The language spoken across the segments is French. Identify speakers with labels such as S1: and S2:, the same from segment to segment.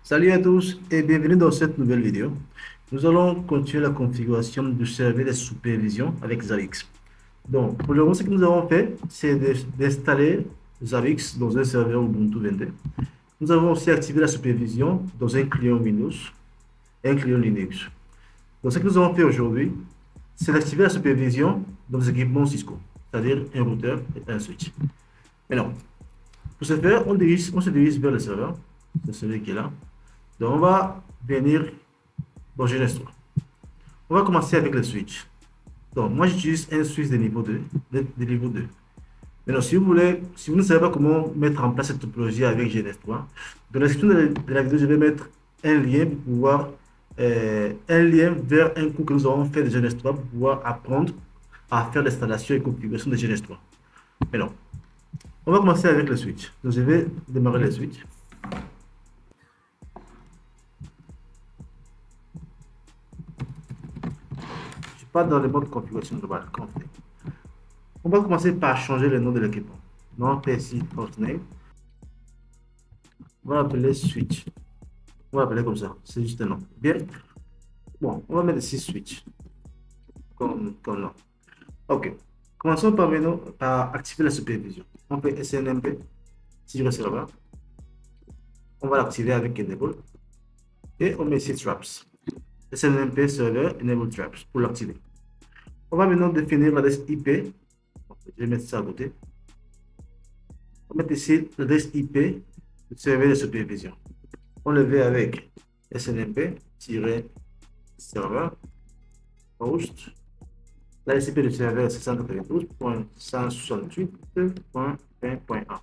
S1: Salut à tous et bienvenue dans cette nouvelle vidéo. Nous allons continuer la configuration du serveur de supervision avec Zabbix. Donc, pour le moment, ce que nous avons fait, c'est d'installer Zabbix dans un serveur Ubuntu 22. Nous avons aussi activé la supervision dans un client Windows et un client Linux. Donc, ce que nous avons fait aujourd'hui, c'est d'activer la supervision dans les équipements Cisco, c'est-à-dire un routeur et un switch. Maintenant, pour ce faire, on se dirige vers le serveur, c'est celui qui est là. Donc, on va venir dans GNS3. On va commencer avec le switch. Donc, moi, j'utilise un switch de niveau 2. De niveau 2. Maintenant, si vous ne savez pas comment mettre en place cette topologie avec GNS3, dans la description de la vidéo, je vais mettre un lien pour pouvoir, un lien vers un cours que nous avons fait de GNS3 pour pouvoir apprendre à faire l'installation et configuration de GNS3. Maintenant, on va commencer avec le switch. Donc, je vais démarrer le switch. Pas dans le mode configuration globale. On va commencer par changer le nom de l'équipement. Nom PSI hostname. On va appeler switch. On va appeler comme ça. C'est juste un nom. Bien. Bon, on va mettre ici switch. Comme nom. Ok. Commençons par maintenant par activer la supervision. On fait SNMP sur le serveur. On va l'activer avec Enable. Et on met ici Traps. SNMP serveur Enable Traps pour l'activer. On va maintenant définir l'adresse IP. Je vais mettre ça à côté. On va mettre ici l'adresse IP du serveur de supervision. On le fait avec snmp-serveur host. L'adresse IP du serveur c'est 192.168.20.1.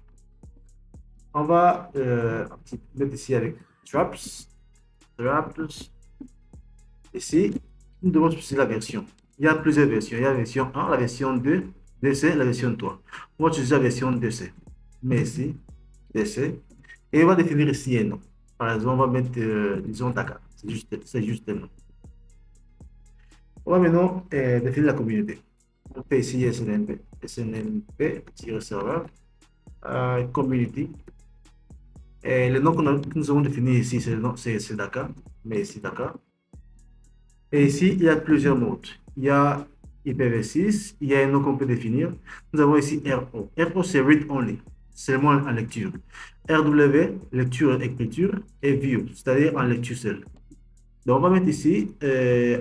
S1: On va mettre ici avec traps. Ici, nous devons spécifier la version. Il y a plusieurs versions. Il y a la version 1, la version 2, DC, la version 3. On va utiliser la version DC. Mais ici, DC. Et on va définir ici un nom. Par exemple, on va mettre, disons, Dakar. C'est juste un nom. On va maintenant définir la communauté. On fait ici SNMP, SNMP-serveur, community. Et le nom que nous avons défini ici, c'est Dakar. Mais ici, Dakar. Et ici, il y a plusieurs modes. Il y a IPv6, il y a un nom qu'on peut définir. Nous avons ici RO. RO, c'est Read Only, seulement en lecture. RW, lecture et écriture, et View, c'est-à-dire en lecture seule. Donc, on va mettre ici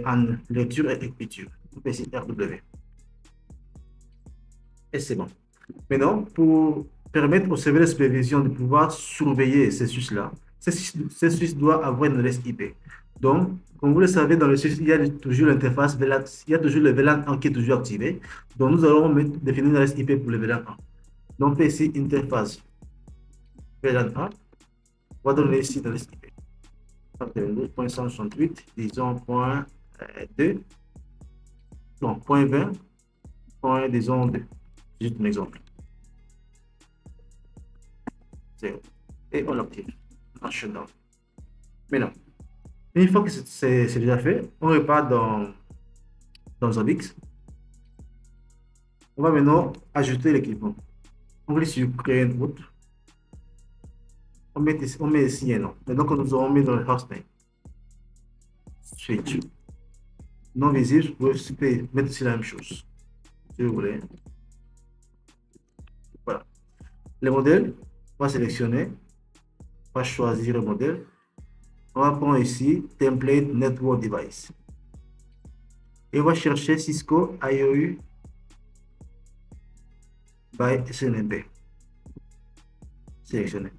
S1: en lecture et écriture. On fait ici RW. Et c'est bon. Maintenant, pour permettre au serveur de supervision de pouvoir surveiller ces switches-là, ces switches doivent avoir une adresse IP. Donc, comme vous le savez, dans le switch, il y a toujours l'interface VLAN, il y a toujours le VLAN 1 qui est toujours activé. Donc, nous allons définir une adresse IP pour le VLAN 1. Donc, on fait ici interface VLAN 1. On va donner ici l'adresse IP. 192.168, disons point 2. Donc, point 20, point, disons 2. Juste un exemple. Et on l'active en shutdown. Maintenant, une fois que c'est déjà fait, on repart dans Zabbix. On va maintenant ajouter l'équipement. On clique sur créer une route. On met ici un nom. Le nom que nous aurons mis dans le hostname. Switch. Non visible, vous pouvez mettre ici la même chose. Si vous voulez. Voilà. Le modèle, on va sélectionner. On va choisir le modèle. On va prendre ici Template Network Device. Et on va chercher Cisco IOU by SNMP. Sélectionner.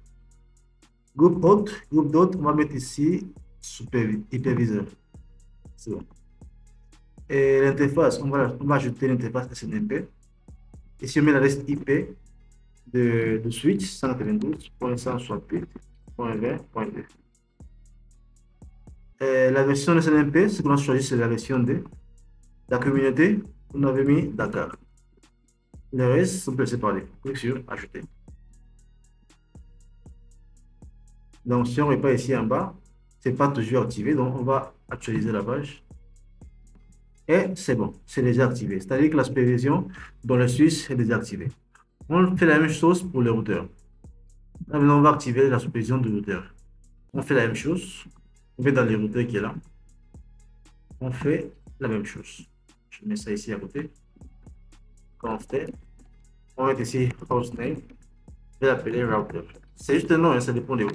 S1: Groupe hôte, on va mettre ici hyperviseur. C'est bon. Et l'interface, on va ajouter l'interface SNMP. Ici, on met l'adresse IP de switch 192.168.20.2. La version de SNMP, ce qu'on a choisi, c'est la version 2. La communauté, on avait mis Dakar. Le reste, on peut séparer. Clique sur Ajouter. Donc, si on repart ici en bas, ce n'est pas toujours activé. Donc, on va actualiser la page. Et c'est bon, c'est déjà activé. C'est-à-dire que la supervision dans le switch est désactivée. On fait la même chose pour le routeur. Là, maintenant, on va activer la supervision du routeur. On fait la même chose. On va dans le routeur qui est là. On fait la même chose. Je mets ça ici à côté. Quand on fait, on va mettre ici hostname. Je vais l'appeler router. C'est juste un nom, hein, ça dépend de où.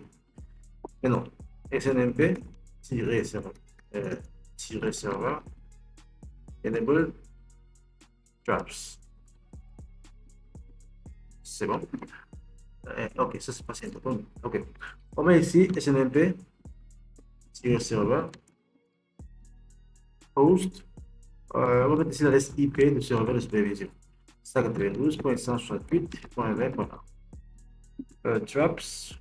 S1: Mais non, snmp-server serveur enable traps. C'est bon. Ok, ça c'est pas si important. Ok. On met ici snmp-serveur host. On va mettre ici l'adresse IP du serveur de supervision. 192.168.20.1. Traps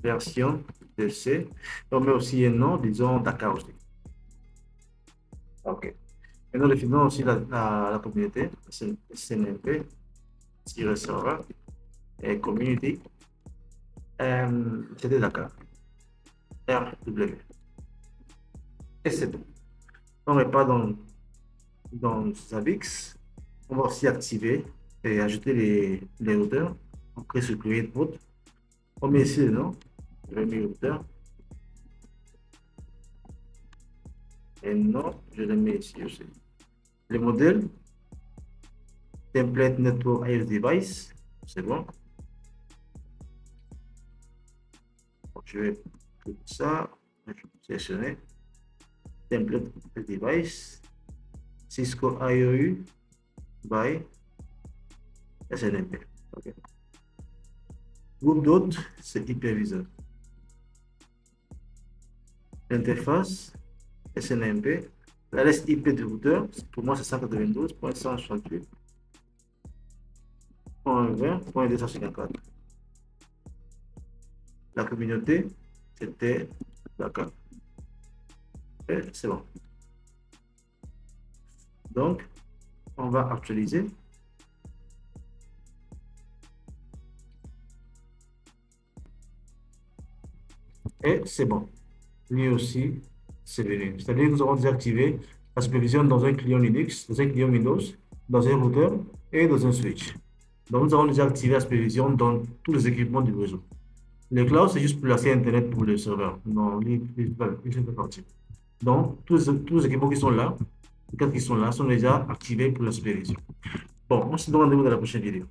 S1: version DC. On met aussi un nom, disons Dakar aussi. Ok. Et nous définissons aussi la communauté, SNMP, serveur et community, c'était Dakar, RW. Et c'est tout. On repart dans Zabbix. On va aussi activer et ajouter les routeurs. On crée ce create route. On met ici le nom, je vais mettre routeur. Et non, je le mets ici aussi. Le modèle, template network IoT device, c'est bon. Je vais tout ça, je vais sélectionner. Template device, Cisco IOU by SNMP. Okay. Groupe d'autres, c'est hyperviseur. L'interface, SNMP. L'adresse IP du routeur, pour moi c'est 192.168.20.254. La communauté, c'était Dakar. Et c'est bon. Donc, on va actualiser. Et c'est bon. Lui aussi, c'est venu. C'est-à-dire que nous avons désactivé la supervision dans un client Linux, dans un client Windows, dans un routeur et dans un switch. Donc, nous avons déjà activé la supervision dans tous les équipements du réseau. Le cloud, c'est juste pour l'accès Internet pour le serveur. Non, il fait partie. Donc, tous les équipements qui sont là, les quatre qui sont là, sont déjà activés pour la supervision. Bon, on se donne rendez-vous dans la prochaine vidéo.